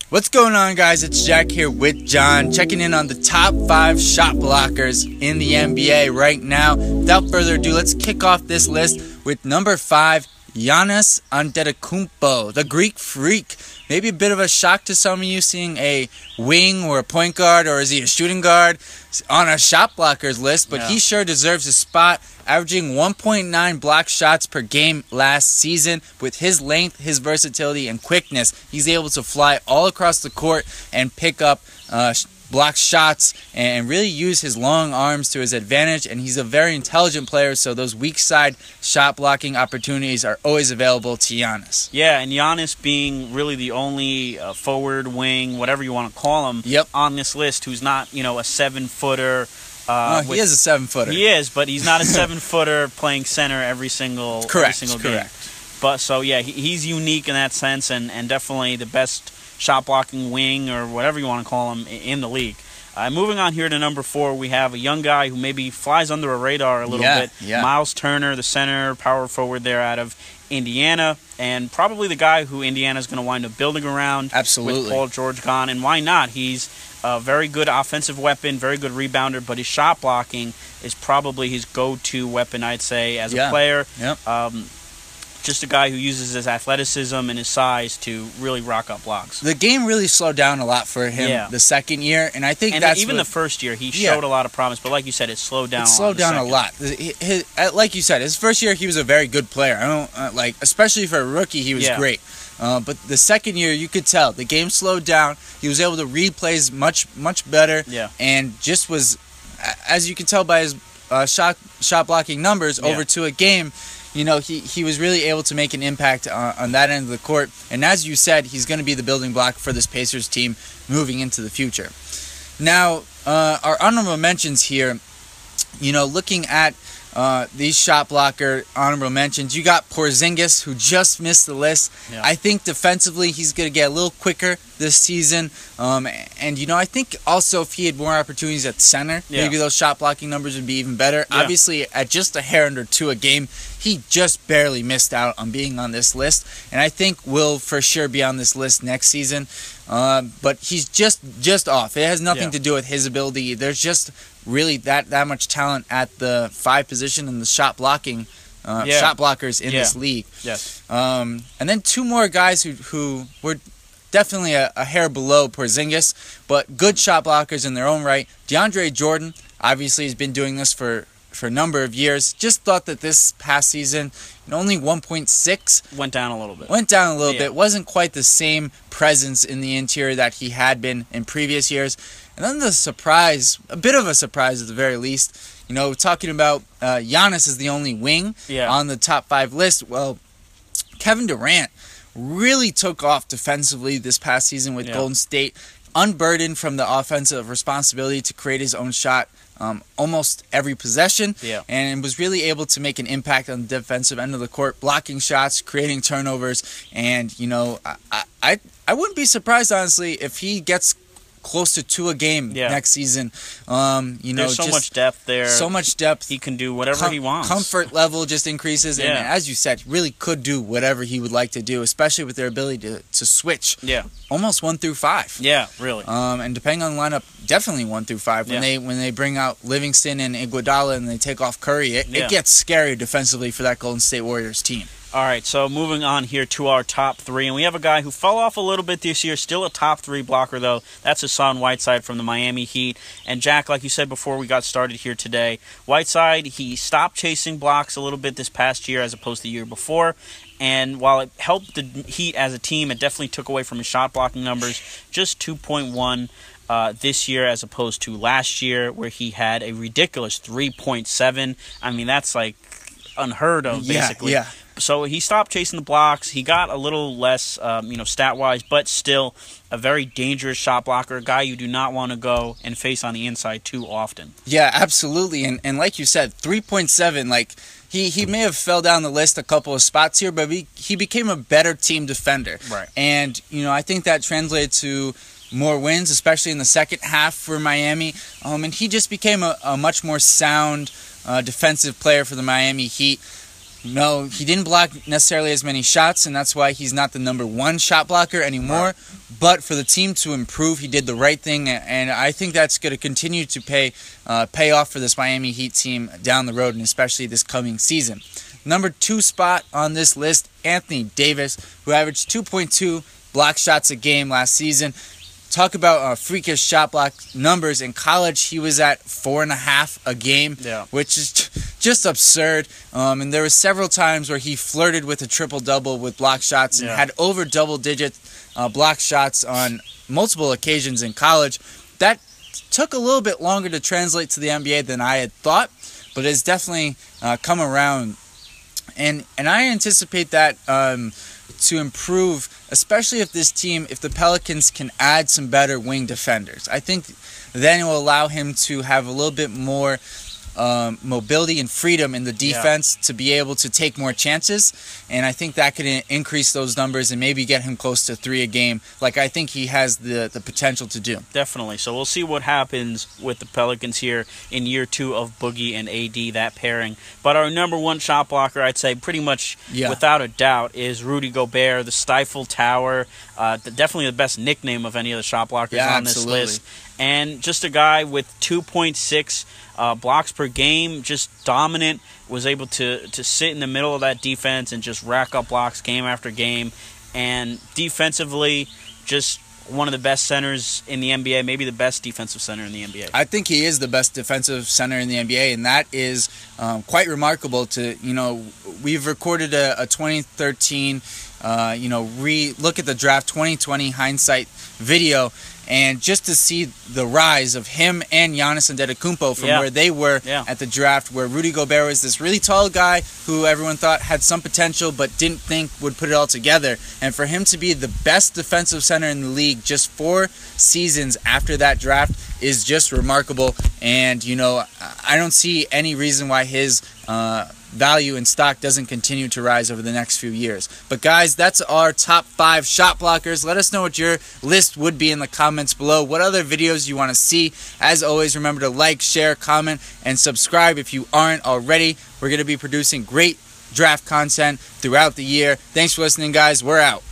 What's going on, guys? It's Jack here with John, checking in on the top 5 shot blockers in the NBA right now. Without further ado, let's kick off this list with number 5, Giannis Antetokounmpo, the Greek Freak. Maybe a bit of a shock to some of you seeing a wing or a point guard, or is he a shooting guard, on a shot blockers list, but he sure deserves a spot, averaging 1.9 block shots per game last season. With his length, his versatility, and quickness, he's able to fly all across the court and pick up block shots and really use his long arms to his advantage. And he's a very intelligent player, so those weak side shot blocking opportunities are always available to Giannis. Yeah, and Giannis being really the only forward, wing, whatever you want to call him, on this list, who's not, you know, a 7-footer. He is a 7-footer. He is, but he's not a 7-footer playing center every single game. But so yeah, he's unique in that sense, and definitely the best shot blocking wing, or whatever you want to call him, in the league. Moving on here to number 4, we have a young guy who maybe flies under a radar a little bit. Miles Turner, the center, power forward there out of Indiana, and probably the guy who Indiana's going to wind up building around. Absolutely. With Paul George gone, and why not? He's a very good offensive weapon, very good rebounder, but his shot blocking is probably his go-to weapon, I'd say, as a player. Just a guy who uses his athleticism and his size to really rock up blocks. The game really slowed down a lot for him the second year, and I think that's even the first year he showed a lot of promise, but like you said, it slowed down. A lot. Like you said, his first year he was a very good player. I don't especially for a rookie, he was great. But the second year, you could tell the game slowed down. He was able to read plays much better, and just was, as you can tell by his shot blocking numbers over to a game. You know, he was really able to make an impact on that end of the court. And as you said, he's going to be the building block for this Pacers team moving into the future. Now, our honorable mentions here, you know, looking at these shot blocker honorable mentions, you got Porzingis, who just missed the list. I think defensively he's going to get a little quicker this season. And, you know, I think also if he had more opportunities at center, maybe those shot blocking numbers would be even better. Obviously, at just a hair under 2 a game, he just barely missed out on being on this list. And I think will for sure be on this list next season. But he's just off. It has nothing to do with his ability. There's just really that much talent at the 5 position and the shot blocking shot blockers in this league. And then 2 more guys who were definitely a hair below Porzingis, but good shot blockers in their own right. DeAndre Jordan obviously has been doing this for a number of years. Just thought that this past season, only 1.6 went down a little bit. Bit. Wasn't quite the same presence in the interior that he had been in previous years. And then the surprise, a bit of a surprise at the very least, you know, talking about Giannis is the only wing on the top 5 list. Well, Kevin Durant really took off defensively this past season with Golden State, unburdened from the offensive responsibility to create his own shot almost every possession, and was really able to make an impact on the defensive end of the court, blocking shots, creating turnovers. And, you know, I wouldn't be surprised, honestly, if he gets close to 2 a game next season. You know, there's so much depth there. So much depth. He can do whatever he wants. Comfort level just increases, and as you said, really could do whatever he would like to do, especially with their ability to switch. Almost 1 through 5. Really. And depending on the lineup, definitely 1 through 5. When they bring out Livingston and Iguodala and they take off Curry, it gets scary defensively for that Golden State Warriors team. All right, so moving on here to our top 3, and we have a guy who fell off a little bit this year, still a top 3 blocker, though. That's Hassan Whiteside from the Miami Heat. And Jack, like you said before we got started here today, Whiteside, he stopped chasing blocks a little bit this past year as opposed to the year before. And while it helped the Heat as a team, it definitely took away from his shot blocking numbers, just 2.1 this year as opposed to last year, where he had a ridiculous 3.7. I mean, that's like unheard of, basically. So he stopped chasing the blocks. He got a little less, stat-wise, but still a very dangerous shot blocker, a guy you do not want to go and face on the inside too often. Yeah, absolutely. And like you said, 3.7, like, he may have fell down the list a couple of spots here, but he became a better team defender. Right. And, you know, I think that translated to more wins, especially in the second half for Miami. And he just became a much more sound defensive player for the Miami Heat. No, he didn't block necessarily as many shots, and that's why he's not the #1 shot blocker anymore. Right. But for the team to improve, he did the right thing, and I think that's going to continue to pay off for this Miami Heat team down the road, and especially this coming season. #2 spot on this list, Anthony Davis, who averaged 2.2 block shots a game last season. Talk about freakish shot block numbers. In college, he was at 4.5 a game, which is just absurd. And there were several times where he flirted with a triple-double with block shots and had over double-digit block shots on multiple occasions in college. That took a little bit longer to translate to the NBA than I had thought, but it's definitely come around. And I anticipate that to improve, especially if the Pelicans can add some better wing defenders. I think then it will allow him to have a little bit more mobility and freedom in the defense to be able to take more chances, and I think that could increase those numbers and maybe get him close to 3 a game, like I think he has the potential to do. Definitely. So we'll see what happens with the Pelicans here in year 2 of Boogie and AD, that pairing. But our #1 shot blocker, I'd say pretty much without a doubt, is Rudy Gobert, the Stifle Tower. Definitely the best nickname of any of the shot blockers on this list. And just a guy with 2.6 blocks per game, just dominant, was able to sit in the middle of that defense and just rack up blocks game after game. And defensively, just one of the best centers in the NBA, maybe the best defensive center in the NBA. I think he is the best defensive center in the NBA, and that is quite remarkable. We've recorded a 2013, look at the draft 2020 hindsight video, and just to see the rise of him and Giannis Antetokounmpo from where they were at the draft, where Rudy Gobert was this really tall guy who everyone thought had some potential but didn't think would put it all together. And for him to be the best defensive center in the league just 4 seasons after that draft is just remarkable. And, I don't see any reason why his value and stock doesn't continue to rise over the next few years. But guys, that's our top 5 shot blockers. Let us know what your list would be in the comments below. What other videos you want to see. As always, remember to like, share, comment, and subscribe if you aren't already. We're going to be producing great draft content throughout the year. Thanks for listening, guys. We're out.